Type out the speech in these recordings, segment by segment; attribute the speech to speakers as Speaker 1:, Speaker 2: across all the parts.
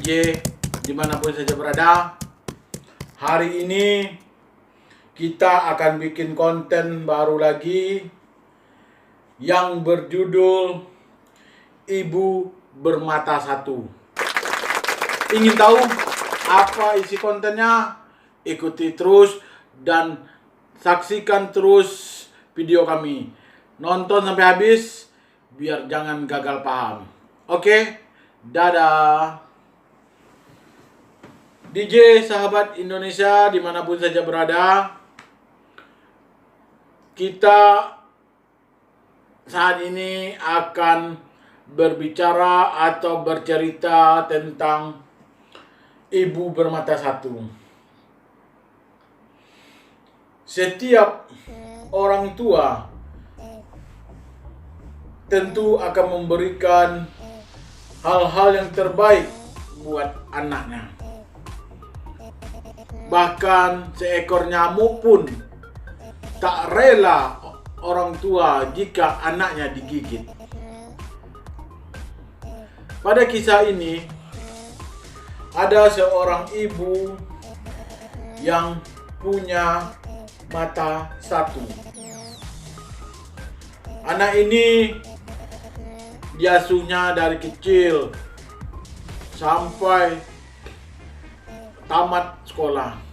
Speaker 1: DJ dimanapun saja berada. Hari ini kita akan bikin konten baru lagi yang berjudul Ibu Bermata Satu. Ingin tahu apa isi kontennya? Ikuti terus dan saksikan terus video kami. Nonton sampai habis biar jangan gagal paham. Oke, dadah. DJ sahabat Indonesia dimanapun saja berada, kita saat ini akan berbicara atau bercerita tentang ibu bermata satu. Setiap orang tua tentu akan memberikan hal-hal yang terbaik buat anaknya. Bahkan seekor nyamuk pun tak rela orang tua jika anaknya digigit. Pada kisah ini ada seorang ibu yang punya mata satu. Anak ini diasuhnya dari kecil sampai tamat sekolah.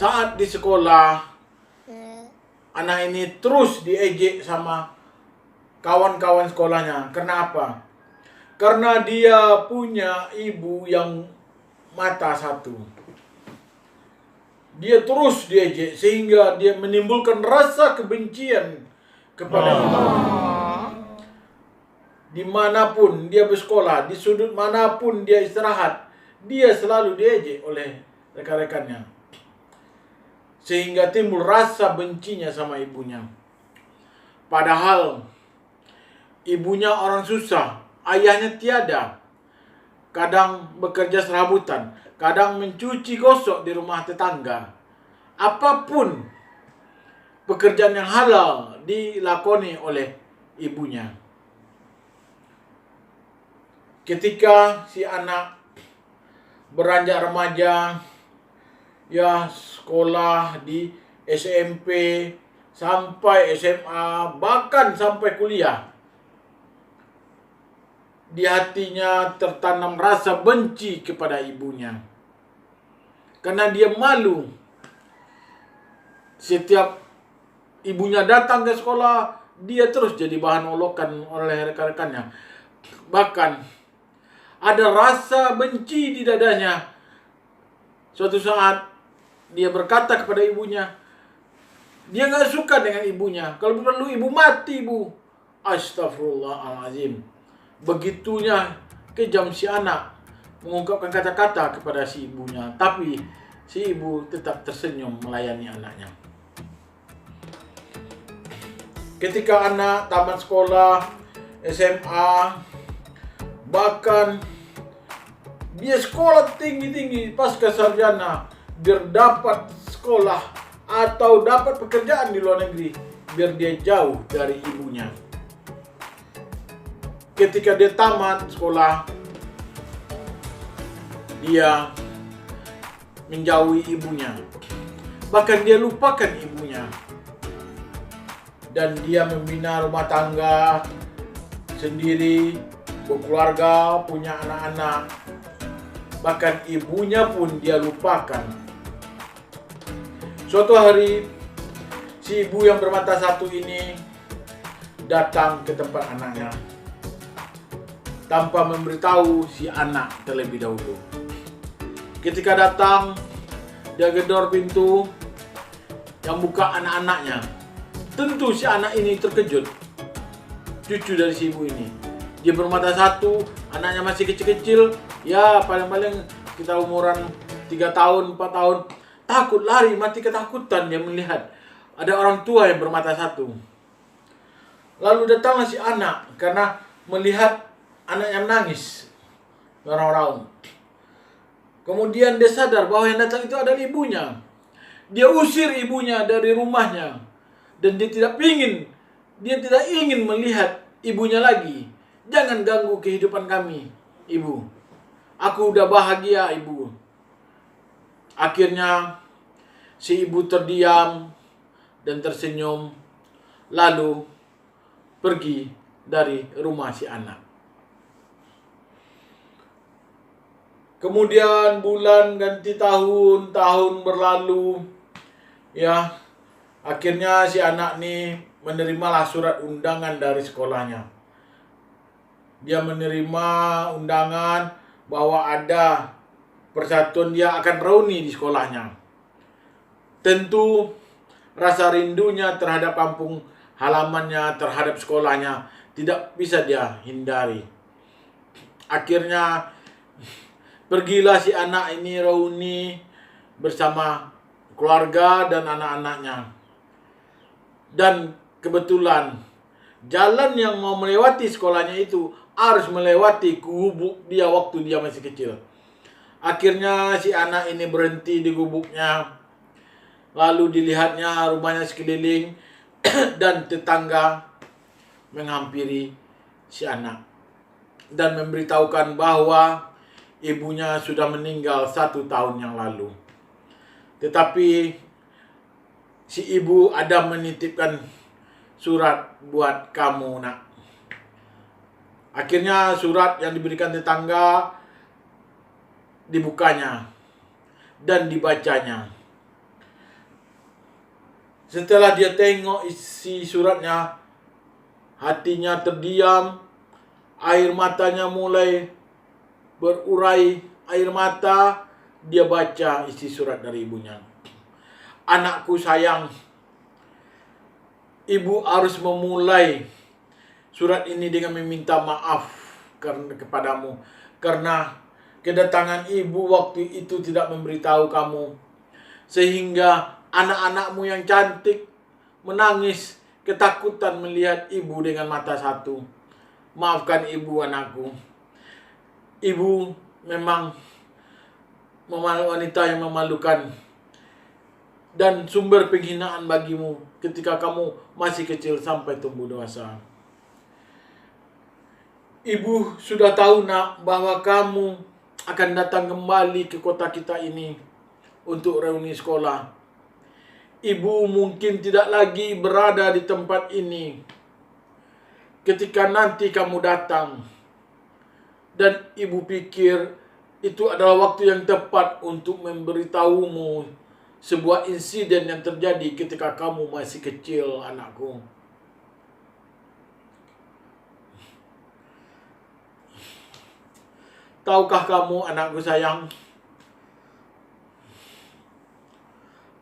Speaker 1: Saat di sekolah, anak ini terus diejek sama kawan-kawan sekolahnya. Kenapa? Karena dia punya ibu yang mata satu. Dia terus diejek sehingga dia menimbulkan rasa kebencian kepada ibunya. Dimanapun dia bersekolah, di sudut manapun dia istirahat, dia selalu diejek oleh rekan-rekannya. Sehingga timbul rasa bencinya sama ibunya. Padahal ibunya orang susah, ayahnya tiada. Kadang bekerja serabutan, kadang mencuci gosok di rumah tetangga. Apapun pekerjaan yang halal dilakoni oleh ibunya. Ketika si anak beranjak remaja, ya sekolah di SMP sampai SMA, bahkan sampai kuliah, di hatinya tertanam rasa benci kepada ibunya. Karena dia malu. Setiap ibunya datang ke sekolah, dia terus jadi bahan olokan oleh rekan-rekannya. Bahkan ada rasa benci di dadanya. Suatu saat dia berkata kepada ibunya, dia gak suka dengan ibunya. Kalau perlu ibu mati, bu. Astagfirullahaladzim. Begitunya kejam si anak mengungkapkan kata-kata kepada si ibunya. Tapi si ibu tetap tersenyum melayani anaknya. Ketika anak tamat sekolah, SMA, bahkan dia sekolah tinggi-tinggi pasca sarjana, biar dapat sekolah atau dapat pekerjaan di luar negeri, biar dia jauh dari ibunya. Ketika dia tamat sekolah, dia menjauhi ibunya. Bahkan dia lupakan ibunya. Dan dia membina rumah tangga sendiri, berkeluarga, punya anak-anak. Bahkan ibunya pun dia lupakan. Suatu hari, si ibu yang bermata satu ini datang ke tempat anaknya tanpa memberitahu si anak terlebih dahulu. Ketika datang, dia gedor pintu, yang buka anak-anaknya. Tentu si anak ini terkejut. Cucu dari si ibu ini. Dia bermata satu, anaknya masih kecil-kecil, ya paling-paling kita umuran 3 tahun, 4 tahun. Takut lari, mati ketakutan dia melihat ada orang tua yang bermata satu. Lalu datanglah si anak karena melihat anaknya menangis, raung-raung. Kemudian dia sadar bahwa yang datang itu adalah ibunya. Dia usir ibunya dari rumahnya dan dia tidak ingin melihat ibunya lagi. Jangan ganggu kehidupan kami. ibu. Aku udah bahagia, ibu. Akhirnya si ibu terdiam dan tersenyum, lalu pergi dari rumah si anak. Kemudian bulan ganti tahun, tahun berlalu. Ya, akhirnya si anak nih menerimalah surat undangan dari sekolahnya. Dia menerima undangan bahwa ada persatuan dia akan reuni di sekolahnya. Tentu rasa rindunya terhadap kampung halamannya, terhadap sekolahnya tidak bisa dia hindari. Akhirnya pergilah si anak ini reuni bersama keluarga dan anak-anaknya. Dan kebetulan jalan yang mau melewati sekolahnya itu harus melewati gubuk dia waktu dia masih kecil. Akhirnya si anak ini berhenti di gubuknya. Lalu dilihatnya rumahnya sekeliling dan tetangga menghampiri si anak dan memberitahukan bahwa ibunya sudah meninggal 1 tahun yang lalu. Tetapi si ibu ada menitipkan surat buat kamu, nak. Akhirnya surat yang diberikan tetangga dibukanya dan dibacanya. Setelah dia tengok isi suratnya, hatinya terdiam, air matanya mulai berurai air mata. Dia baca isi surat dari ibunya. Anakku sayang, ibu harus memulai surat ini dengan meminta maaf kepadamu. Karena kedatangan ibu waktu itu tidak memberitahu kamu. Sehingga anak-anakmu yang cantik menangis ketakutan melihat ibu dengan mata satu. Maafkan ibu, anakku. Ibu memang wanita yang memalukan dan sumber penghinaan bagimu ketika kamu masih kecil sampai tumbuh dewasa. Ibu sudah tahu, nak, bahwa kamu akan datang kembali ke kota kita ini untuk reuni sekolah. Ibu mungkin tidak lagi berada di tempat ini ketika nanti kamu datang. Dan ibu pikir itu adalah waktu yang tepat untuk memberitahumu sebuah insiden yang terjadi ketika kamu masih kecil, anakku. Tahukah kamu, anakku sayang,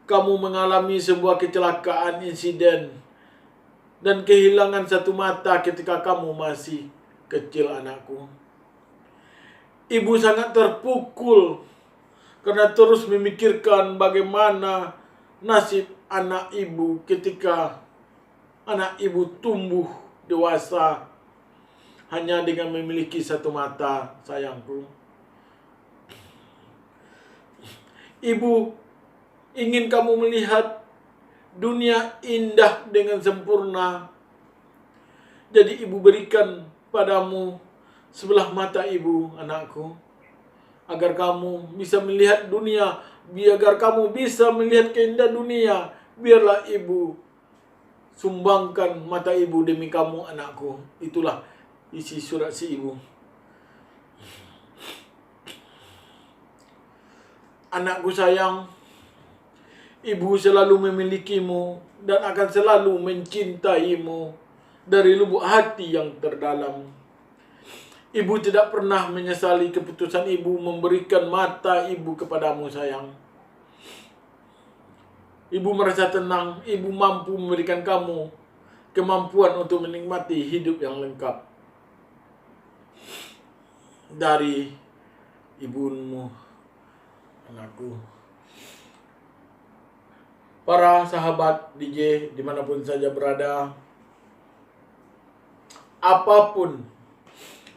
Speaker 1: kamu mengalami sebuah kecelakaan insiden dan kehilangan satu mata ketika kamu masih kecil, anakku. Ibu sangat terpukul karena terus memikirkan bagaimana nasib anak ibu ketika anak ibu tumbuh dewasa hanya dengan memiliki satu mata, sayangku. Ibu ingin kamu melihat dunia indah dengan sempurna. Jadi ibu berikan padamu sebelah mata ibu, anakku, agar kamu bisa melihat dunia, agar kamu bisa melihat keindahan dunia. Biarlah ibu sumbangkan mata ibu demi kamu, anakku. Itulah isi surat si ibu. Anakku sayang, ibu selalu memilikimu dan akan selalu mencintaimu dari lubuk hati yang terdalam. Ibu tidak pernah menyesali keputusan ibu memberikan mata ibu kepadamu, sayang. Ibu merasa tenang, ibu mampu memberikan kamu kemampuan untuk menikmati hidup yang lengkap dari ibumu, anakku. Para sahabat DJ dimanapun saja berada, apapun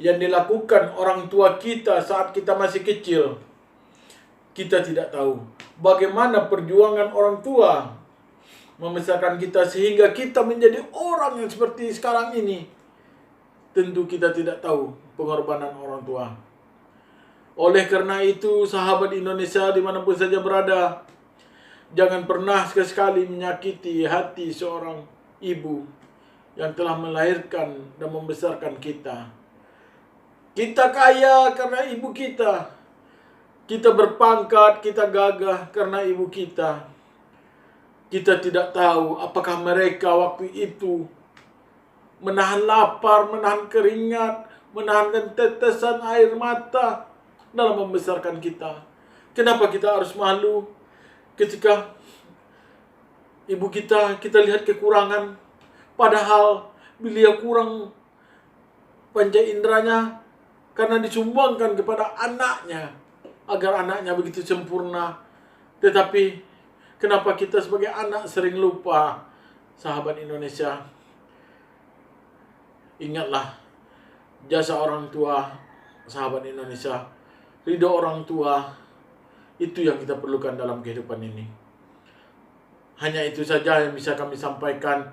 Speaker 1: yang dilakukan orang tua kita saat kita masih kecil, kita tidak tahu bagaimana perjuangan orang tua membesarkan kita sehingga kita menjadi orang yang seperti sekarang ini. Tentu kita tidak tahu pengorbanan orang tua. Oleh karena itu, sahabat Indonesia dimanapun saja berada, jangan pernah sekali-sekali menyakiti hati seorang ibu yang telah melahirkan dan membesarkan kita. Kita kaya karena ibu kita. Kita berpangkat, kita gagah karena ibu kita. Kita tidak tahu apakah mereka waktu itu menahan lapar, menahan keringat, menahan tetesan air mata dalam membesarkan kita. Kenapa kita harus malu ketika ibu kita lihat kekurangan, padahal beliau kurang panca inderanya karena disumbangkan kepada anaknya agar anaknya begitu sempurna. Tetapi kenapa kita sebagai anak sering lupa? Sahabat Indonesia, ingatlah jasa orang tua. Sahabat Indonesia, ridho orang tua itu yang kita perlukan dalam kehidupan ini. Hanya itu saja yang bisa kami sampaikan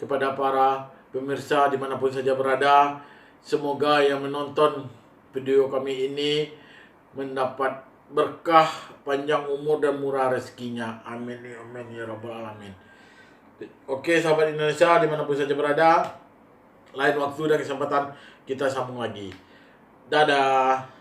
Speaker 1: kepada para pemirsa dimanapun saja berada. Semoga yang menonton video kami ini mendapat berkah, panjang umur dan murah rezekinya. Amin ya rabbal alamin. Oke sahabat Indonesia dimanapun saja berada, lain waktu dan kesempatan kita sambung lagi. Dadah.